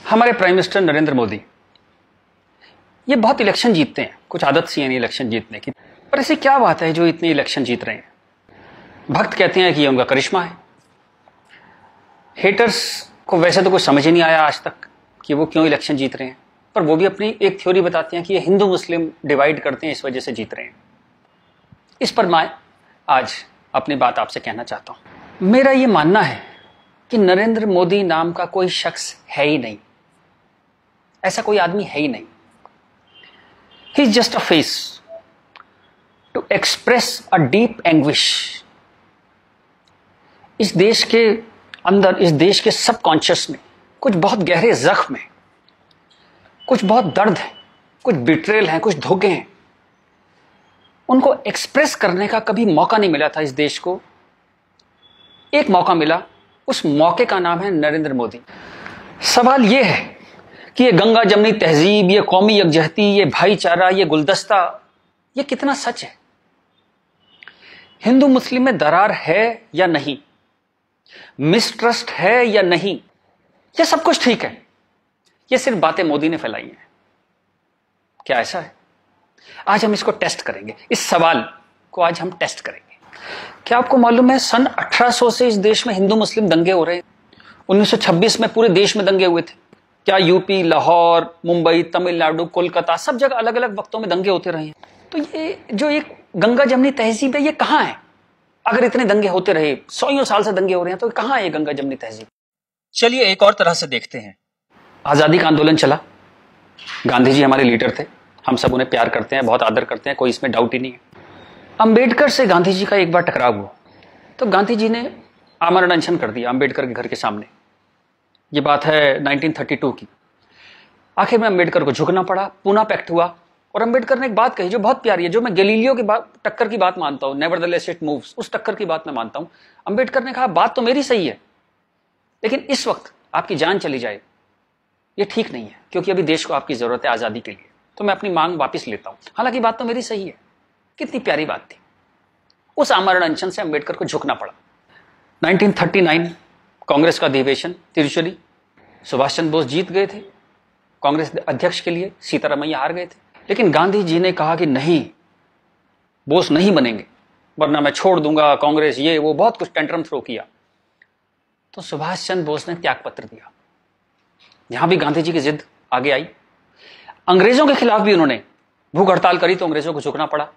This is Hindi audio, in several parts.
हमारे प्राइम मिनिस्टर नरेंद्र मोदी ये बहुत इलेक्शन जीतते हैं, कुछ आदत सी है नहीं इलेक्शन जीतने की, पर ऐसी क्या बात है जो इतने इलेक्शन जीत रहे हैं? भक्त कहते हैं कि ये उनका करिश्मा है। हेटर्स को वैसे तो कुछ समझ ही नहीं आया आज तक कि वो क्यों इलेक्शन जीत रहे हैं, पर वो भी अपनी एक थ्योरी बताते हैं कि ये हिंदू मुस्लिम डिवाइड करते हैं, इस वजह से जीत रहे हैं। इस पर मैं आज अपनी बात आपसे कहना चाहता हूं। मेरा ये मानना है कि नरेंद्र मोदी नाम का कोई शख्स है ही नहीं, ऐसा कोई आदमी है ही नहीं। He is just a face to express a deep anguish. इस देश के अंदर, इस देश के सबकॉन्शियस में कुछ बहुत गहरे जख्म है, कुछ बहुत दर्द है, कुछ बिट्रेल है, कुछ धोखे हैं। उनको एक्सप्रेस करने का कभी मौका नहीं मिला था इस देश को। एक मौका मिला, उस मौके का नाम है नरेंद्र मोदी। सवाल यह है कि ये गंगा जमनी तहजीब, ये कौमी यकजहती, ये भाईचारा, ये गुलदस्ता, ये कितना सच है? हिंदू मुस्लिम में दरार है या नहीं? मिसट्रस्ट है या नहीं? ये सब कुछ ठीक है, ये सिर्फ बातें मोदी ने फैलाई हैं। क्या ऐसा है? आज हम इसको टेस्ट करेंगे, इस सवाल को आज हम टेस्ट करेंगे। क्या आपको मालूम है सन 1800 से इस देश में हिंदू मुस्लिम दंगे हो रहे हैं? 1926 में पूरे देश में दंगे हुए थे। क्या यूपी, लाहौर, मुंबई, तमिलनाडु, कोलकाता, सब जगह अलग अलग वक्तों में दंगे होते रहे हैं। तो ये जो एक गंगा जमनी तहजीब है, ये कहां है? अगर इतने दंगे होते रहे, 100 साल से दंगे हो रहे हैं, तो कहां है ये गंगा जमनी तहजीब? चलिए एक और तरह से देखते हैं। आजादी का आंदोलन चला, गांधी जी हमारे लीडर थे, हम सब उन्हें प्यार करते हैं, बहुत आदर करते हैं, कोई इसमें डाउट ही नहीं है। अंबेडकर से गांधी जी का एक बार टकराव हुआ, तो गांधी जी ने आमरण अनशन कर दिया अंबेडकर के घर के सामने। ये बात है 1932 की। आखिर में अंबेडकर को झुकना पड़ा, पूना पैक्ट हुआ, और अंबेडकर ने एक बात कही जो बहुत प्यारी है, जो मैं गैलीलियो की बात, टक्कर की बात मानता हूं, नेवरदलेस इट मूव्स, उस टक्कर की बात मैं मानता हूं। अंबेडकर ने कहा बात तो मेरी सही है, लेकिन इस वक्त आपकी जान चली जाए ये ठीक नहीं है, क्योंकि अभी देश को आपकी जरूरत है आजादी के लिए, तो मैं अपनी मांग वापस लेता हूं। हालांकि बात तो मेरी सही है। कितनी प्यारी बात थी। उस आमरण अनशन से अंबेडकर को झुकना पड़ा। 1939 कांग्रेस का अधिवेशन तिरुचुली, सुभाष चंद्र बोस जीत गए थे कांग्रेस अध्यक्ष के लिए, सीतारामैया हार गए थे। लेकिन गांधी जी ने कहा कि नहीं, बोस नहीं बनेंगे, वरना मैं छोड़ दूंगा कांग्रेस, ये वो, बहुत कुछ टेंट्रम थ्रो किया। तो सुभाष चंद्र बोस ने त्याग पत्र दिया। यहां भी गांधी जी की जिद आगे आई। अंग्रेजों के खिलाफ भी उन्होंने भूख हड़ताल करी, तो अंग्रेजों को झुकना पड़ा।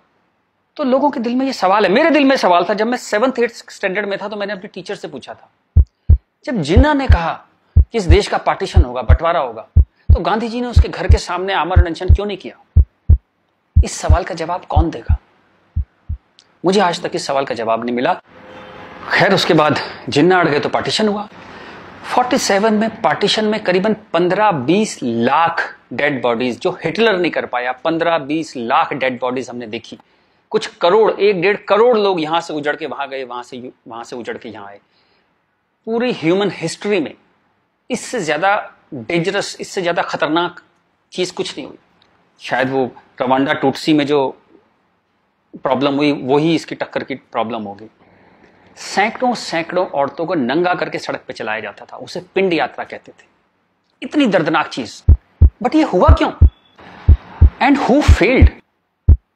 तो लोगों के दिल में ये सवाल है, मेरे दिल में सवाल था, जब मैं 7th 8th स्टैंडर्ड में था, तो मैंने अपने टीचर से पूछा था, जब जिन्ना ने कहा कि इस देश का पार्टीशन होगा, बंटवारा होगा, तो गांधी जी ने उसके घर के सामने आमरण अनशन क्यों नहीं किया? इस सवाल का जवाब कौन देगा? मुझे आज तक इस सवाल का जवाब नहीं मिला। खैर, उसके बाद जिन्ना अड़ गए तो पार्टीशन हुआ। 47 में पार्टीशन में करीबन 15-20 लाख डेड बॉडीज, जो हिटलर नहीं कर पाया, 15-20 लाख डेड बॉडीज हमने देखी। कुछ करोड़, 1-1.5 करोड़ लोग यहां से उजड़ के वहां गए, वहां से उजड़ के यहां आए। पूरी ह्यूमन हिस्ट्री में इससे ज्यादा डेंजरस, इससे ज्यादा खतरनाक चीज कुछ नहीं हुई। शायद वो रवांडा टूटसी में जो प्रॉब्लम हुई, वही इसकी टक्कर की प्रॉब्लम होगी। सैकड़ों औरतों को नंगा करके सड़क पे चलाया जाता था, उसे पिंड यात्रा कहते थे। इतनी दर्दनाक चीज, बट ये हुआ क्यों? And who failed?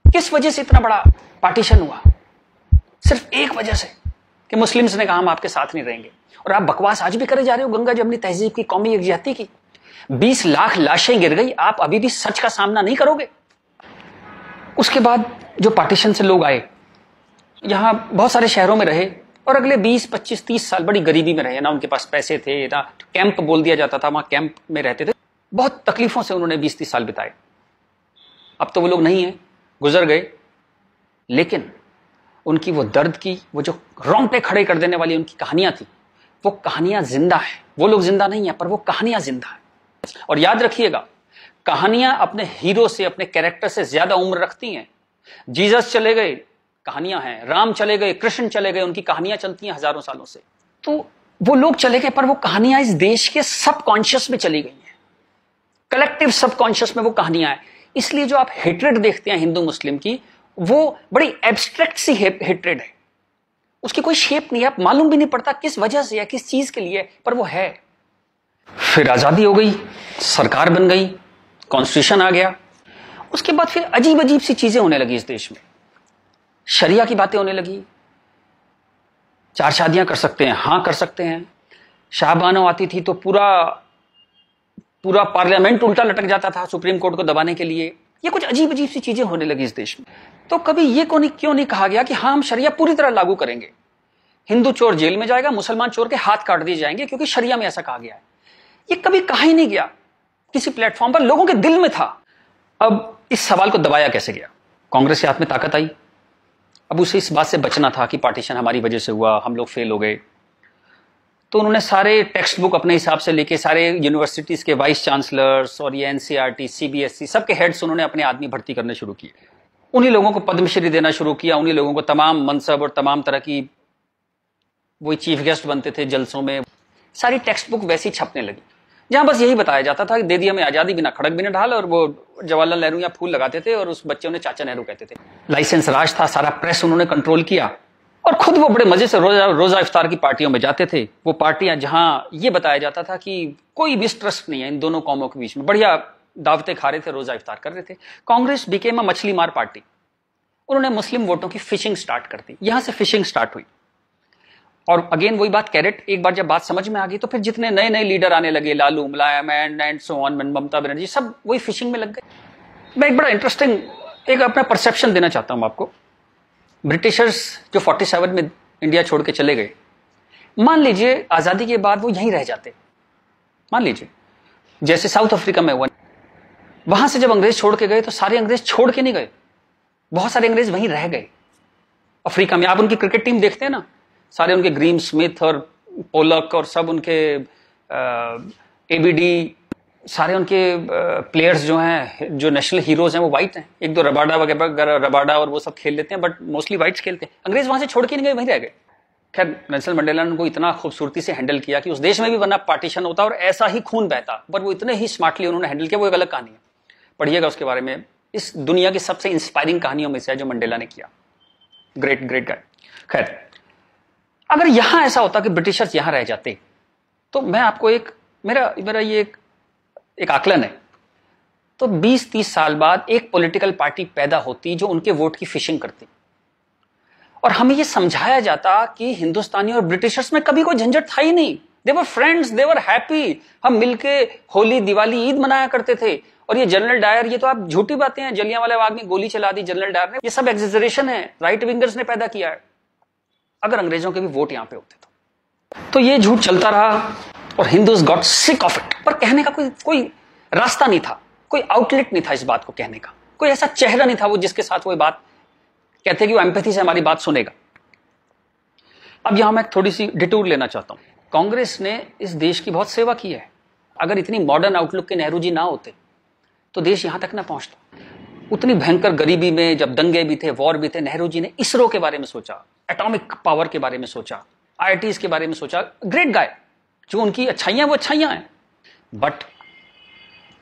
किस वजह से इतना बड़ा पार्टीशन हुआ? सिर्फ एक वजह से कि मुस्लिम्स ने कहा हम आपके साथ नहीं रहेंगे। और आप बकवास आज भी करे जा रहे हो गंगा जमनी तहजीब की, कौमी यकजहती की। 20 लाख लाशें गिर गई, आप अभी भी सच का सामना नहीं करोगे? उसके बाद जो पार्टीशन से लोग आए, यहां बहुत सारे शहरों में रहे, और अगले 20, 25, 30 साल बड़ी गरीबी में रहे। ना उनके पास पैसे थे, ना कैंप बोल दिया जाता था, वहां कैंप में रहते थे। बहुत तकलीफों से उन्होंने 20-30 साल बिताए। अब तो वो लोग नहीं है, गुजर गए, लेकिन उनकी वो दर्द की, वो जो रोंगटे खड़े कर देने वाली उनकी कहानियां थी, वो कहानियां जिंदा है। वो लोग जिंदा नहीं है, पर वो कहानियां जिंदा है। और याद रखिएगा, कहानियां अपने हीरो से, अपने कैरेक्टर से ज्यादा उम्र रखती हैं। जीसस चले गए, कहानियां हैं। राम चले गए, कृष्ण चले गए, उनकी कहानियां चलती हैं हजारों सालों से। तो वो लोग चले गए, पर वो कहानियां इस देश के सबकॉन्शियस में चली गई हैं, कलेक्टिव सबकॉन्शियस में वो कहानियां हैं। इसलिए जो आप हेट्रेड देखते हैं हिंदू मुस्लिम की, वो बड़ी एब्स्ट्रैक्ट सी हेट्रेड है, उसकी कोई शेप नहीं है, आप मालूम भी नहीं पड़ता किस वजह से या किस चीज के लिए, पर वो है। फिर आजादी हो गई, सरकार बन गई, कॉन्स्टिट्यूशन आ गया। उसके बाद फिर अजीब अजीब सी चीजें होने लगी इस देश में। शरिया की बातें होने लगी, 4 शादियां कर सकते हैं, हां कर सकते हैं। शाहबानो आती थी तो पूरा पार्लियामेंट उल्टा लटक जाता था सुप्रीम कोर्ट को दबाने के लिए। ये कुछ अजीब अजीब सी चीजें होने लगी इस देश में। तो कभी ये क्यों नहीं कहा गया कि हाँ हम शरिया पूरी तरह लागू करेंगे, हिंदू चोर जेल में जाएगा, मुसलमान चोर के हाथ काट दिए जाएंगे, क्योंकि शरिया में ऐसा कहा गया है। ये कभी कहा ही नहीं गया किसी प्लेटफॉर्म पर, लोगों के दिल में था। अब इस सवाल को दबाया कैसे गया? कांग्रेस के हाथ में ताकत आई। अब उसे इस बात से बचना था कि पार्टीशन हमारी वजह से हुआ, हम लोग फेल हो गए। तो उन्होंने सारे टेक्स्ट बुक अपने हिसाब से लेके सारे यूनिवर्सिटीज के वाइस चांसलर्स और ये एनसीईआरटी, सीबीएसई सबके हेड्स उन्होंने अपने आदमी भर्ती करने शुरू किए। उन्हीं लोगों को पद्मश्री देना शुरू किया, उन्हीं लोगों को तमाम मनसब और तमाम तरह की वही चीफ गेस्ट बनते थे जलसों में। सारी टेक्स्ट बुक वैसी छपने लगी, जहां बस यही बताया जाता था कि दे दी हमें आजादी, बिना खड़क बिना ढाल। और वो जवाहरलाल नेहरू या फूल लगाते थे और उस बच्चों ने चाचा नेहरू कहते थे। लाइसेंस राज था, सारा प्रेस उन्होंने कंट्रोल किया। और खुद वो बड़े मजे से रोजा इफ्तार की पार्टियों में जाते थे। वो पार्टियां जहां ये बताया जाता था कि कोई मिसट्रस्ट नहीं है इन दोनों कौमों के बीच में, बढ़िया दावतें खा रहे थे, रोजा इफ्तार कर रहे थे। कांग्रेस बिकेम अ मछली मार पार्टी। उन्होंने मुस्लिम वोटों की फिशिंग स्टार्ट कर दी, यहां से फिशिंग स्टार्ट हुई। और अगेन वही बात, कैरेट, एक बार जब बात समझ में आ गई तो फिर जितने नए नए लीडर आने लगे, लालू, मुलायम and so on, Mamata Banerjee, सब वही फिशिंग में लग गए। मैं एक बड़ा इंटरेस्टिंग एक अपना परसेप्शन देना चाहता हूं आपको। ब्रिटिशर्स जो 47 में इंडिया छोड़ के चले गए, मान लीजिए आजादी के बाद वो यहीं रह जाते, मान लीजिए जैसे साउथ अफ्रीका में हुआ। वहां से जब अंग्रेज छोड़ के गए तो सारे अंग्रेज छोड़ के नहीं गए, बहुत सारे अंग्रेज वहीं रह गए अफ्रीका में। आप उनकी क्रिकेट टीम देखते हैं ना, सारे उनके ग्रीम स्मिथ और पोलक और सब उनके एबीडी, सारे उनके प्लेयर्स जो हैं, जो नेशनल हीरोज हैं, वो वाइट हैं। एक दो रबाडा वगैरह, रबाडा और वो सब खेल लेते हैं, बट मोस्टली वाइट्स खेलते हैं। अंग्रेज वहां से छोड़ के नहीं गए, वहीं रह गए। खैर नेल्सन मंडेला ने उनको इतना खूबसूरती से हैंडल किया कि उस देश में भी वरना पार्टीशन होता और ऐसा ही खून बहता, पर वो इतने ही स्मार्टली उन्होंने हैंडल किया। वो एक अलग कहानी है, पढ़िएगा उसके बारे में। इस दुनिया की सबसे इंस्पायरिंग कहानियों में से है जो मंडेला ने किया। Great great guy. खैर, अगर यहां ऐसा होता कि ब्रिटिशर्स यहां रह जाते, तो मैं आपको मेरा ये एक आकलन है, तो 20-30 साल बाद एक पॉलिटिकल पार्टी पैदा होती जो उनके वोट की फिशिंग करती, और हमें यह समझाया जाता कि हिंदुस्तानी और ब्रिटिशर्स में कभी कोई झंझट था ही नहीं। They were friends, they were happy. हम मिलके होली, दिवाली, ईद मनाया करते थे। और ये जनरल डायर, ये तो आप झूठी बातें हैं, जलियांवाला बाग में गोली चला दी जनरल डायर ने, ये सब एग्जेजरेशन है, राइट विंगर्स ने पैदा किया है। अगर अंग्रेजों के भी वोट यहां पे होते तो ये झूठ चलता रहा और Hindus got sick of it. पर कहने का कोई रास्ता नहीं था, कोई आउटलेट नहीं था इस बात को कहने का, कोई ऐसा चेहरा नहीं था वो जिसके साथ वो बात कहते कि वो एम्पैथी से हमारी बात सुनेगा। अब यहां मैं थोड़ी सी डिटूर लेना चाहता हूं। कांग्रेस ने इस देश की बहुत सेवा की है। अगर इतनी मॉडर्न आउटलुक के नेहरू जी ना होते तो देश यहां तक ना पहुंचता। उतनी भयंकर गरीबी में जब दंगे भी थे, वॉर भी थे, नेहरू जी ने इसरो के बारे में सोचा, एटॉमिक पावर के बारे में सोचा, आईआईटीज के बारे में सोचा। Great guy. जो उनकी अच्छाइयां वो अच्छाइयां हैं, बट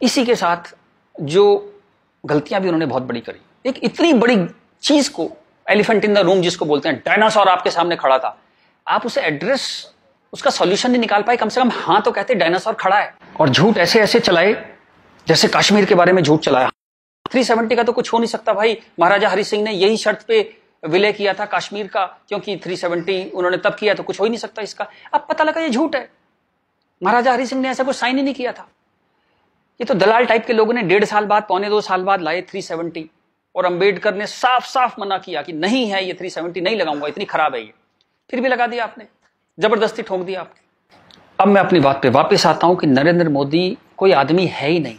इसी के साथ जो गलतियां भी उन्होंने बहुत बड़ी करी। एक इतनी बड़ी चीज को, एलिफेंट इन द रूम जिसको बोलते हैं, डायनासोर आपके सामने खड़ा था, आप उसे एड्रेस, उसका सॉल्यूशन नहीं निकाल पाए। कम से कम हाँ तो कहते डायनासोर खड़ा है। और झूठ ऐसे ऐसे चलाए, जैसे कश्मीर के बारे में झूठ चलाया। 370 का तो कुछ हो नहीं सकता भाई। महाराजा हरि सिंह ने यही शर्त पे विलय किया था कश्मीर का, क्योंकि 370 उन्होंने तब किया, तो कुछ हो ही नहीं सकता इसका। अब पता लगा ये झूठ है, महाराजा हरि सिंह ने ऐसा कुछ साइन ही नहीं किया था। ये तो दलाल टाइप के लोगों ने 1.5 साल बाद, 1.25 साल बाद लाए 370, और अंबेडकर ने साफ साफ मना किया कि नहीं है ये 370 नहीं लगाऊंगा, इतनी खराब है ये। फिर भी लगा दिया आपने, जबरदस्ती ठोक दिया आपने। अब मैं अपनी बात पे वापस आता हूं कि नरेंद्र मोदी कोई आदमी है ही नहीं,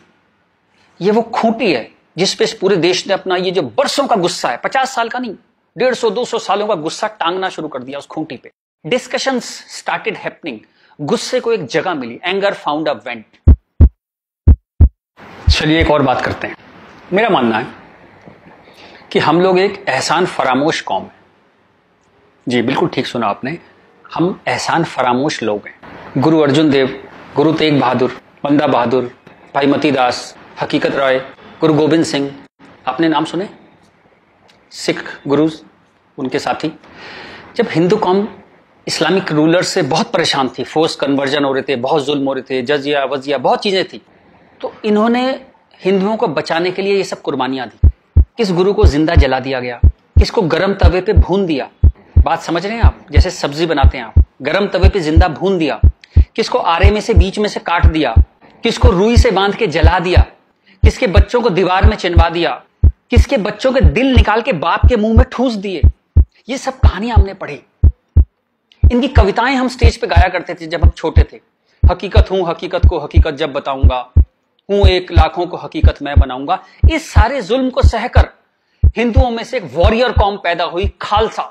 ये वो खूंटी है जिसपे इस पूरे देश ने अपना ये जो बरसों का गुस्सा है, 50 साल का नहीं, 150-200 सालों का गुस्सा टांगना शुरू कर दिया उस खूंटी पे। डिस्कशंस स्टार्टेड हैपनिंग, गुस्से को एक जगह मिली, एंगर फाउंड अ वेंट। चलिए एक और बात करते हैं। मेरा मानना है कि हम लोग एक एहसान फरामोश कौम है। जी बिल्कुल ठीक सुना आपने, हम एहसान फरामोश लोग हैं। गुरु अर्जुन देव, गुरु तेग बहादुर, बंदा बहादुर, भाई मती दास, हकीकत राय, गुरु गोविंद सिंह, आपने नाम सुने, सिख गुरुज, उनके साथी। जब हिंदू कौम इस्लामिक रूलर से बहुत परेशान थी, फोर्स कन्वर्जन हो रहे थे, बहुत जुल्म हो रहे थे, जजिया वजिया बहुत चीजें थी। तो इन्होंने हिंदुओं को बचाने के लिए ये सब कुर्बानियां दी। किस गुरु को जिंदा जला दिया गया, किसको गर्म तवे पे भून दिया, बात समझ रहे हैं आप, जैसे सब्जी बनाते हैं आप, गर्म तवे पे जिंदा भून दिया, किसको आरे में से बीच में से काट दिया, किसको रुई से बांध के जला दिया, किसके बच्चों को दीवार में चिनवा दिया, किसके बच्चों के दिल निकाल के बाप के मुंह में ठूस दिए। ये सब कहानियां हमने पढ़ी। इनकी कविताएं हम स्टेज पे गाया करते थे जब हम छोटे थे। हकीकत हूं, हकीकत को हकीकत जब बताऊंगा, हूं एक लाखों को हकीकत मैं बनाऊंगा। इस सारे जुल्म को सहकर हिंदुओं में से एक वॉरियर कौम पैदा हुई, खालसा।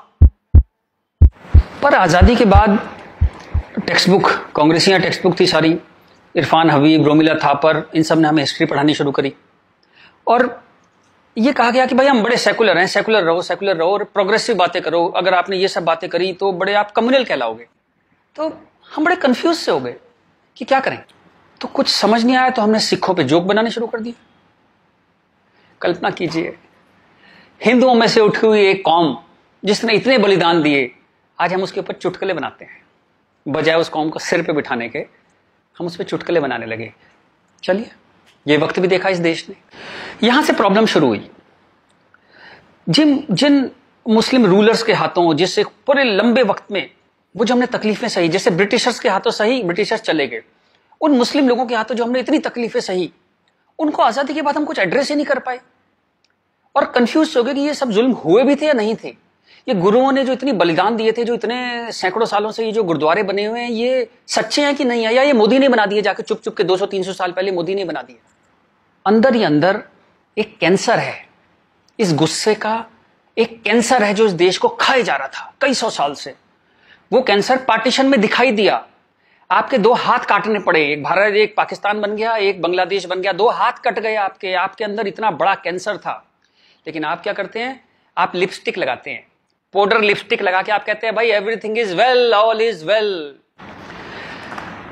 पर आजादी के बाद टेक्स्ट बुक, कांग्रेसियां टेक्स्ट बुक थी सारी, इरफान हबीब, रोमिला थापर, इन सब ने हमें हिस्ट्री पढ़ानी शुरू करी और ये कहा गया कि भाई हम बड़े सेकुलर हैं, सेकुलर रहो और प्रोग्रेसिव बातें करो। अगर आपने ये सब बातें करी तो बड़े आप कम्युनल कहलाओगे। तो हम बड़े कंफ्यूज से हो गए कि क्या करें। तो कुछ समझ नहीं आया तो हमने सिखों पे जोक बनाने शुरू कर दिए। कल्पना कीजिए, हिंदुओं में से उठी हुई एक कौम जिसने इतने बलिदान दिए, आज हम उसके ऊपर चुटकुले बनाते हैं। बजाय उस कौम को सिर पे बिठाने के हम उस पर चुटकुले बनाने लगे। चलिए, ये वक्त भी देखा इस देश ने। यहां से प्रॉब्लम शुरू हुई। जिन मुस्लिम रूलर्स के हाथों, जिससे पूरे लंबे वक्त में वो जो हमने तकलीफें सही, जैसे ब्रिटिशर्स के हाथों सही, ब्रिटिशर्स चले गए, उन मुस्लिम लोगों के हाथों जो हमने इतनी तकलीफें सही, उनको आजादी के बाद हम कुछ एड्रेस ही नहीं कर पाए और कंफ्यूज हो गए कि ये सब जुल्म हुए भी थे या नहीं थे। ये गुरुओं ने जो इतनी बलिदान दिए थे, जो इतने सैकड़ों सालों से ये जो गुरुद्वारे बने हुए हैं, ये सच्चे हैं कि नहीं है, या ये मोदी ने बना दिए जाके चुप चुप के 200-300 साल पहले मोदी ने बना दिए। अंदर ही अंदर एक कैंसर है, इस गुस्से का एक कैंसर है जो इस देश को खाए जा रहा था कई सौ साल से। वो कैंसर पार्टीशन में दिखाई दिया। आपके 2 हाथ काटने पड़े, एक भारत एक पाकिस्तान बन गया, एक बांग्लादेश बन गया, 2 हाथ कट गए आपके अंदर इतना बड़ा कैंसर था। लेकिन आप क्या करते हैं, आप लिपस्टिक लगाते हैं, पाउडर लिपस्टिक लगा के आप कहते हैं भाई everything is well, all is well.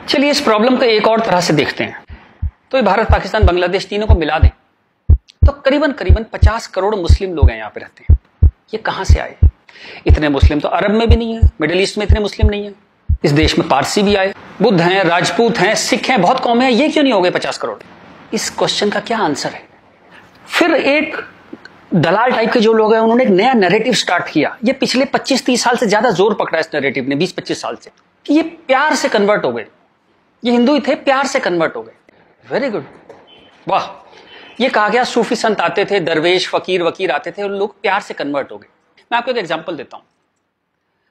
चलिए इस प्रॉब्लम को एक और तरह से देखते हैं। तो ये भारत, पाकिस्तान, बांग्लादेश तीनों को मिला दें तो करीबन 50 करोड़ मुस्लिम लोग हैं यहाँ पे रहते हैं। ये कहां से आए? इतने मुस्लिम तो अरब में भी नहीं है, मिडिल ईस्ट में इतने मुस्लिम नहीं है। इस देश में पारसी भी आए, बुद्ध हैं, राजपूत हैं, सिख हैं, बहुत कौम है, ये क्यों नहीं हो गए 50 करोड़? इस क्वेश्चन का क्या आंसर है? फिर एक दलाल टाइप के जो लोग हैं उन्होंने एक नया नैरेटिव स्टार्ट किया। ये पिछले 25-30 साल से ज्यादा जोर पकड़ा इस नैरेटिव ने, 20-25 साल से, कि ये प्यार से कन्वर्ट हो गए। ये हिंदू ही थे, प्यार से कन्वर्ट हो गए। वेरी गुड, वाह। ये कहा गया सूफी संत आते थे, दरवेश फकीर वकीर आते थे और लोग प्यार से कन्वर्ट हो गए। मैं आपको एक एग्जांपल देता हूं।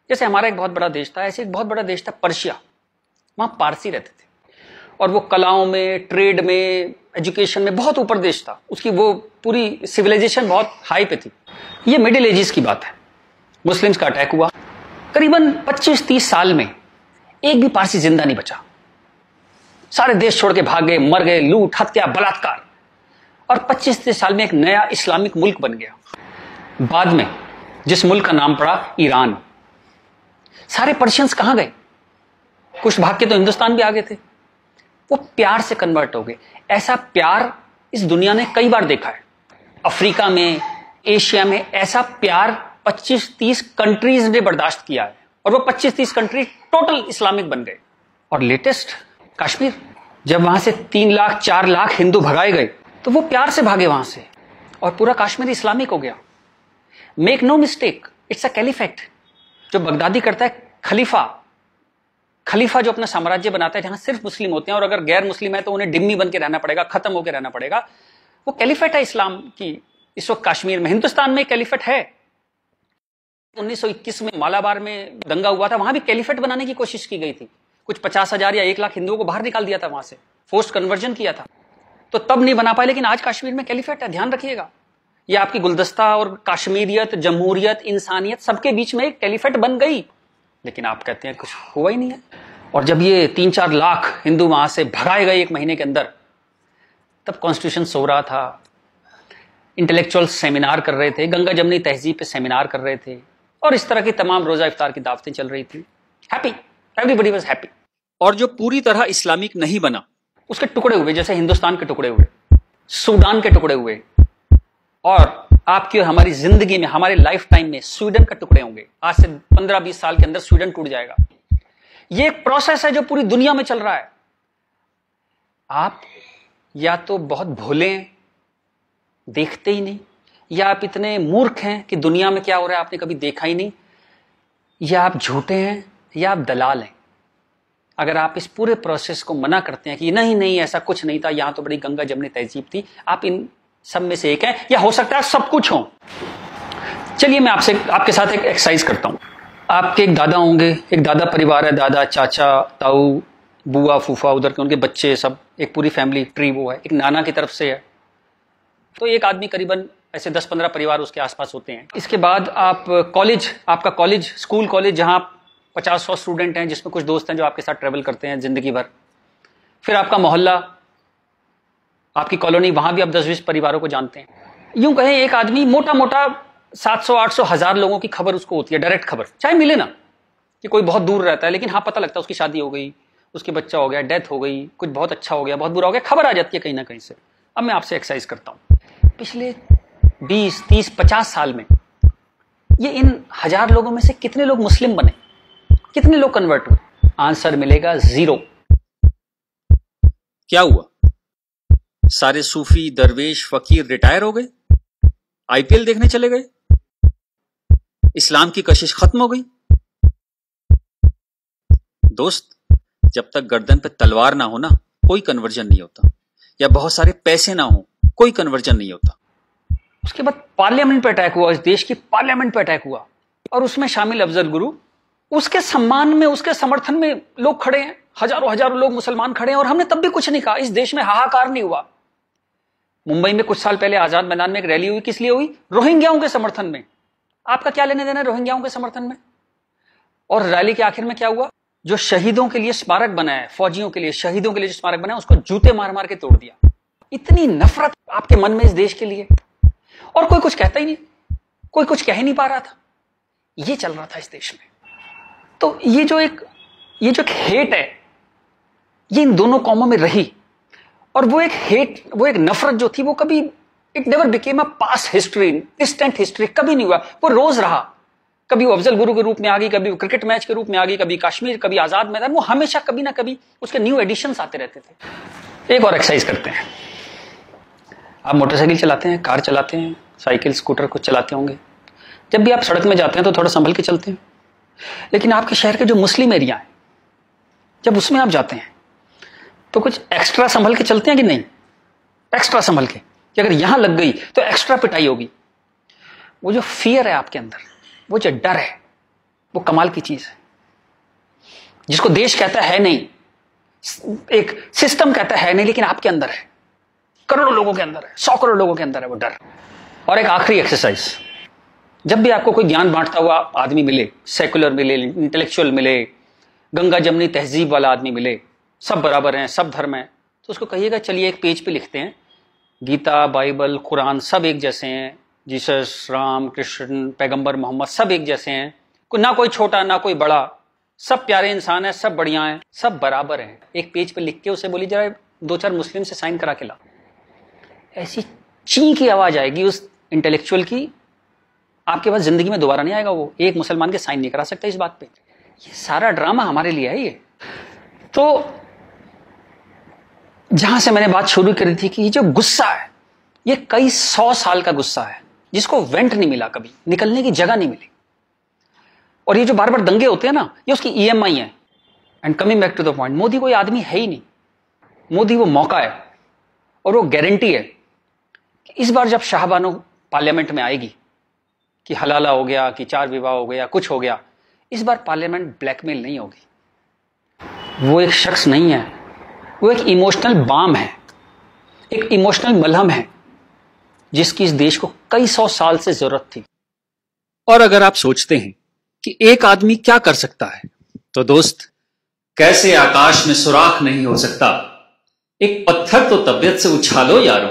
जैसे हमारा एक बहुत बड़ा देश था, ऐसे एक बहुत बड़ा देश था पर्शिया। वहां पारसी रहते थे और वो कलाओं में, ट्रेड में, एजुकेशन में बहुत ऊपर देश था। उसकी वो पूरी सिविलाइजेशन बहुत हाई पे थी। ये मिडिल एजेस की बात है। मुस्लिम्स का अटैक हुआ, करीबन 25-30 साल में एक भी पारसी जिंदा नहीं बचा। सारे देश छोड़ के भाग गए, मर गए, लूट, हत्या, बलात्कार। और 25-30 साल में एक नया इस्लामिक मुल्क बन गया। बाद में जिस मुल्क का नाम पड़ा ईरान। सारे पर्शियंस कहां गए? कुछ भाग के तो हिंदुस्तान भी आ गए थे। वो प्यार से कन्वर्ट हो गए। ऐसा प्यार इस दुनिया ने कई बार देखा है। अफ्रीका में, एशिया में ऐसा प्यार 25-30 कंट्रीज ने बर्दाश्त किया है और वो 25-30 कंट्री टोटल इस्लामिक बन गए। और लेटेस्ट कश्मीर, जब वहां से 3 लाख 4 लाख हिंदू भगाए गए तो वो प्यार से भागे वहां से और पूरा कश्मीर इस्लामिक हो गया। Make no mistake, it's a caliphate. जो बगदादी करता है खलीफा जो अपना साम्राज्य बनाता है जहां सिर्फ मुस्लिम होते हैं और अगर गैर मुस्लिम है तो उन्हें डिम्मी बन के रहना पड़ेगा, खत्म होकर रहना पड़ेगा, वो कैलिफेट है इस्लाम की। इस वक्त कश्मीर में, हिंदुस्तान में कैलिफेट है। 1921 में मालाबार में दंगा हुआ था, वहां भी कैलिफेट बनाने की कोशिश की गई थी। कुछ 50,000 या 1 लाख हिंदुओं को बाहर निकाल दिया था वहां से, फोर्स्ड कन्वर्जन किया था, तो तब नहीं बना पाए। लेकिन आज कश्मीर में कैलिफेट है, ध्यान रखिएगा। ये आपकी गुलदस्ता और कश्मीरियत, जमहूरियत, इंसानियत सबके बीच में एक कैलिफेट बन गई। लेकिन आप कहते हैं कुछ हुआ ही नहीं है। और जब ये 3-4 लाख हिंदू वहां से भगाए गए 1 महीने के अंदर, तब कॉन्स्टिट्यूशन सो रहा था, इंटेलेक्चुअल सेमिनार कर रहे थे, गंगा जमनी तहजीब पे सेमिनार कर रहे थे और इस तरह की तमाम रोजा इफ्तार की दावतें चल रही थी। Happy, everybody was happy. और जो पूरी तरह इस्लामिक नहीं बना, उसके टुकड़े हुए, जैसे हिंदुस्तान के टुकड़े हुए, सूडान के टुकड़े हुए और आपकी और हमारी जिंदगी में, हमारे लाइफ टाइम में स्वीडन का टुकड़े होंगे। आज से 15-20 साल के अंदर स्वीडन टूट जाएगा। ये एक प्रोसेस है जो पूरी दुनिया में चल रहा है। आप या तो बहुत भोले हैं, देखते ही नहीं, या आप इतने मूर्ख हैं कि दुनिया में क्या हो रहा है आपने कभी देखा ही नहीं, या आप झूठे हैं, या आप दलाल हैं। अगर आप इस पूरे प्रोसेस को मना करते हैं कि नहीं नहीं ऐसा कुछ नहीं था, यहां तो बड़ी गंगा जमनी तहजीब थी, आप इन सब में से एक हैं, या हो सकता है सब कुछ हो। चलिए मैं आपके साथ एक एक्सरसाइज करता हूं। आपके एक दादा होंगे, एक दादा परिवार है, दादा, चाचा, ताऊ, बुआ, फूफा, उधर के उनके बच्चे, सब एक पूरी फैमिली ट्री वो है। एक नाना की तरफ से है, तो एक आदमी करीबन ऐसे 10-15 परिवार उसके आसपास होते हैं। इसके बाद आप कॉलेज, आपका कॉलेज, स्कूल कॉलेज, जहां 50-100 स्टूडेंट हैं, जिसमें कुछ दोस्त हैं जो आपके साथ ट्रेवल करते हैं जिंदगी भर। फिर आपका मोहल्ला, आपकी कॉलोनी, वहां भी आप 10-20 परिवारों को जानते हैं। यूं कहें एक आदमी मोटा मोटा 700-800 1000 लोगों की खबर उसको होती है, डायरेक्ट खबर, चाहे मिले ना कि कोई बहुत दूर रहता है, लेकिन हाँ पता लगता है उसकी शादी हो गई, उसके बच्चा हो गया, डेथ हो गई, कुछ बहुत अच्छा हो गया, बहुत बुरा हो गया, खबर आ जाती है कहीं ना कहीं से। अब मैं आपसे एक्सरसाइज करता हूं, पिछले 20, 30, 50 साल में ये इन 1000 लोगों में से कितने लोग मुस्लिम बने, कितने लोग कन्वर्ट हुए? आंसर मिलेगा 0। क्या हुआ? सारे सूफी, दरवेश, फकीर रिटायर हो गए, आईपीएल देखने चले गए, इस्लाम की कशिश खत्म हो गई। दोस्त, जब तक गर्दन पे तलवार ना हो ना, कोई कन्वर्जन नहीं होता, या बहुत सारे पैसे ना हो, कोई कन्वर्जन नहीं होता। उसके बाद पार्लियामेंट पे अटैक हुआ, इस देश की पार्लियामेंट पे अटैक हुआ, और उसमें शामिल अफजल गुरु, उसके सम्मान में, उसके समर्थन में लोग खड़े हैं, हजारों लोग मुसलमान खड़े हैं, और हमने तब भी कुछ नहीं कहा। इस देश में हाहाकार नहीं हुआ। मुंबई में कुछ साल पहले आजाद मैदान में एक रैली हुई, किस लिए हुई? रोहिंग्याओं के समर्थन में। आपका क्या लेने देना है रोहिंग्याओं के समर्थन में? और रैली के आखिर में क्या हुआ? जो शहीदों के लिए स्मारक बना है, फौजियों के लिए, शहीदों के लिए जो स्मारक बना है, उसको जूते मार मार के तोड़ दिया। इतनी नफरत आपके मन में इस देश के लिए, और कोई कुछ कहता ही नहीं, कोई कुछ कह ही नहीं पा रहा था। ये चल रहा था इस देश में। तो ये जो एक हेट है, ये इन दोनों कौमों में रही, और वो एक हेट, वो एक नफरत जो थी, वो कभी, it never became a past history, distant history, कभी नहीं हुआ। वो रोज रहा, कभी वो अफजल गुरु के रूप में आ गई, कभी वो क्रिकेट मैच के रूप में आ गई, कभी कश्मीर, कभी आजाद मैदान, वो हमेशा कभी ना कभी उसके न्यू एडिशंस आते रहते थे। एक और एक्सरसाइज करते हैं। आप मोटरसाइकिल चलाते हैं, कार चलाते हैं, साइकिल, स्कूटर कुछ चलाते होंगे। जब भी आप सड़क में जाते हैं तो थोड़ा संभल के चलते हैं, लेकिन आपके शहर के जो मुस्लिम एरिया है, जब उसमें आप जाते हैं तो कुछ एक्स्ट्रा संभल के चलते हैं कि नहीं? एक्स्ट्रा संभल के, कि अगर यहां लग गई तो एक्स्ट्रा पिटाई होगी। वो जो फियर है आपके अंदर, वो जो डर है, वो कमाल की चीज है, जिसको देश कहता है नहीं, एक सिस्टम कहता है नहीं, लेकिन आपके अंदर है, करोड़ों लोगों के अंदर है, 100 करोड़ लोगों के अंदर है वो डर। और एक आखिरी एक्सरसाइज, जब भी आपको कोई ज्ञान बांटता हुआ आदमी मिले, सेकुलर मिले, इंटेलेक्चुअल मिले, गंगा जमनी तहजीब वाला आदमी मिले, सब बराबर हैं, सब धर्म है, तो उसको कहिएगा चलिए एक पेज पे लिखते हैं, गीता, बाइबल, कुरान सब एक जैसे हैं, जीसस, राम, कृष्ण, पैगंबर मोहम्मद सब एक जैसे हैं, ना कोई छोटा ना कोई बड़ा, सब प्यारे इंसान है, सब बढ़िया हैं, सब बराबर हैं। एक पेज पे लिख के उसे बोली जरा 2-4 मुस्लिम से साइन करा के ला। ऐसी ची की आवाज आएगी उस इंटेलेक्चुअल की, आपके पास जिंदगी में दोबारा नहीं आएगा। वो एक मुसलमान के साइन नहीं करा सकता इस बात पे। ये सारा ड्रामा हमारे लिए है। ये तो जहां से मैंने बात शुरू करी थी कि ये जो गुस्सा है, ये कई 100 साल का गुस्सा है, जिसको वेंट नहीं मिला, कभी निकलने की जगह नहीं मिली। और ये जो बार बार दंगे होते हैं ना, ये उसकी EMI है। And coming back to the point, Modi कोई आदमी है ही नहीं। मोदी वो मौका है, और वो गारंटी है कि इस बार जब शाहबानो पार्लियामेंट में आएगी कि हलाला हो गया, कि 4 विवाह हो गया, कुछ हो गया, इस बार पार्लियामेंट ब्लैकमेल नहीं होगी। वो एक शख्स नहीं है, वो एक इमोशनल बाम है, एक इमोशनल मलहम है, जिसकी इस देश को कई 100 साल से जरूरत थी। और अगर आप सोचते हैं कि एक आदमी क्या कर सकता है, तो दोस्त, कैसे आकाश में सुराख नहीं हो सकता, एक पत्थर तो तबीयत से उछालो यारो।